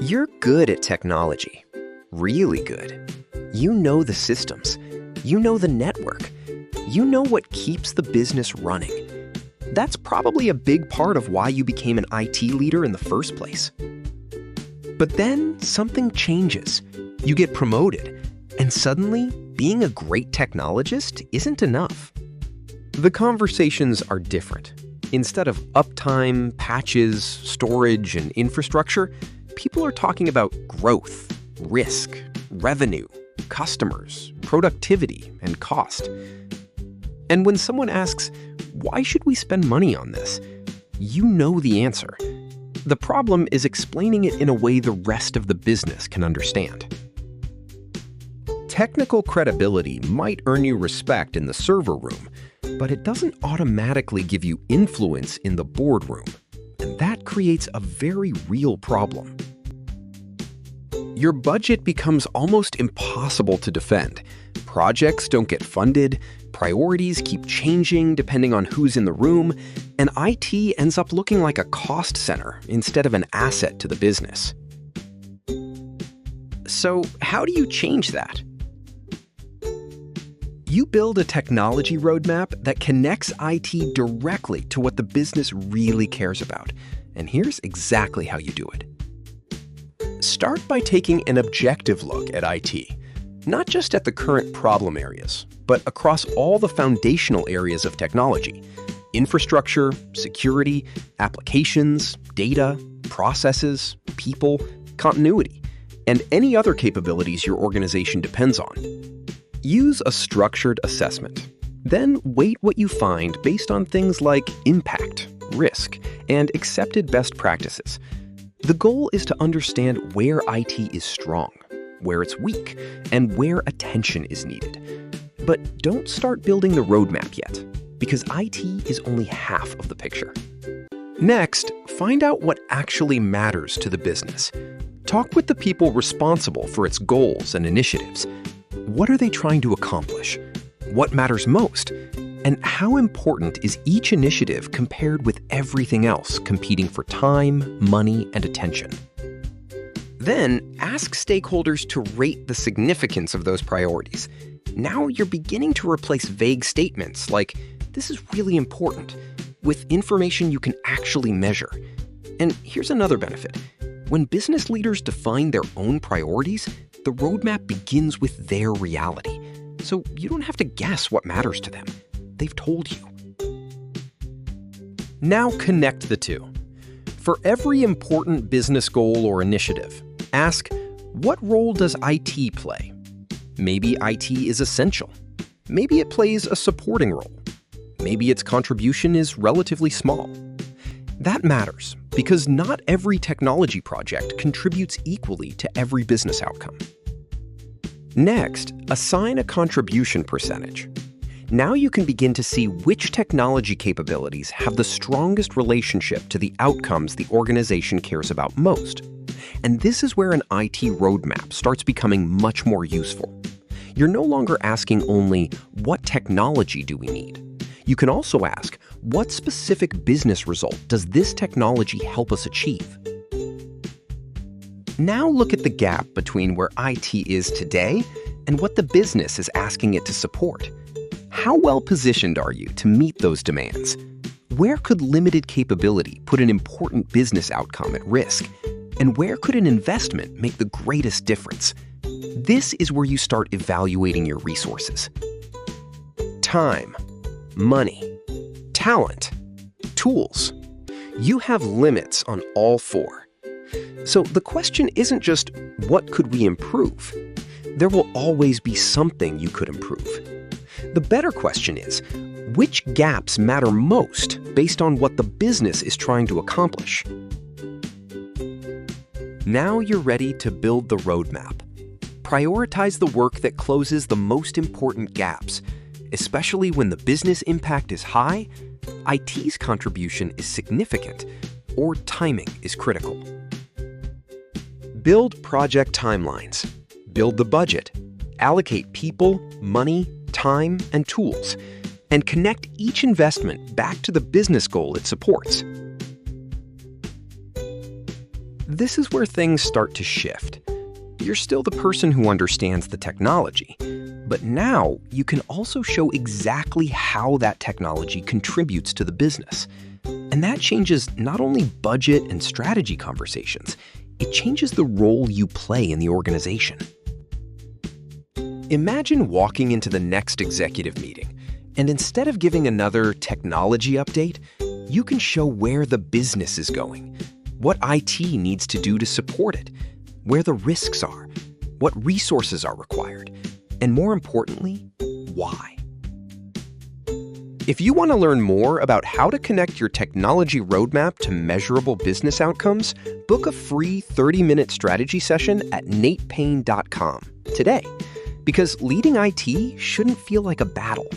You're good at technology, really good. You know the systems, you know the network, you know what keeps the business running. That's probably a big part of why you became an IT leader in the first place. But then something changes. You get promoted, and suddenly being a great technologist isn't enough. The conversations are different. Instead of uptime, patches, storage, and infrastructure, people are talking about growth, risk, revenue, customers, productivity, and cost. And when someone asks, why should we spend money on this? You know the answer. The problem is explaining it in a way the rest of the business can understand. Technical credibility might earn you respect in the server room, but it doesn't automatically give you influence in the boardroom. And that creates a very real problem. Your budget becomes almost impossible to defend. Projects don't get funded, priorities keep changing depending on who's in the room, and IT ends up looking like a cost center instead of an asset to the business. So, how do you change that? You build a technology roadmap that connects IT directly to what the business really cares about. And here's exactly how you do it. Start by taking an objective look at IT, not just at the current problem areas, but across all the foundational areas of technology: infrastructure, security, applications, data, processes, people, continuity, and any other capabilities your organization depends on. Use a structured assessment. Then weight what you find based on things like impact, risk, and accepted best practices. The goal is to understand where IT is strong, where it's weak, and where attention is needed. But don't start building the roadmap yet, because IT is only half of the picture. Next, find out what actually matters to the business. Talk with the people responsible for its goals and initiatives. What are they trying to accomplish? What matters most? And how important is each initiative compared with everything else competing for time, money, and attention? Then, ask stakeholders to rate the significance of those priorities. Now you're beginning to replace vague statements like, "This is really important," with information you can actually measure. And here's another benefit. When business leaders define their own priorities, the roadmap begins with their reality. So you don't have to guess what matters to them. They've told you. Now connect the two. For every important business goal or initiative, ask, what role does IT play? Maybe IT is essential. Maybe it plays a supporting role. Maybe its contribution is relatively small. That matters because not every technology project contributes equally to every business outcome. Next, assign a contribution percentage. Now you can begin to see which technology capabilities have the strongest relationship to the outcomes the organization cares about most. And this is where an IT roadmap starts becoming much more useful. You're no longer asking only, what technology do we need? You can also ask, what specific business result does this technology help us achieve? Now look at the gap between where IT is today and what the business is asking it to support. How well positioned are you to meet those demands? Where could limited capability put an important business outcome at risk? And where could an investment make the greatest difference? This is where you start evaluating your resources. Time, money, talent, tools. You have limits on all four. So the question isn't just, what could we improve? There will always be something you could improve. The better question is, which gaps matter most based on what the business is trying to accomplish? Now you're ready to build the roadmap. Prioritize the work that closes the most important gaps, especially when the business impact is high, IT's contribution is significant, or timing is critical. Build project timelines. Build the budget. Allocate people, money, time, and tools, and connect each investment back to the business goal it supports. This is where things start to shift. You're still the person who understands the technology, but now you can also show exactly how that technology contributes to the business. And that changes not only budget and strategy conversations, it changes the role you play in the organization. Imagine walking into the next executive meeting, and instead of giving another technology update, you can show where the business is going, what IT needs to do to support it, where the risks are, what resources are required, and more importantly, why. If you want to learn more about how to connect your technology roadmap to measurable business outcomes, book a free 30-minute strategy session at natepayne.com today. Because leading IT shouldn't feel like a battle.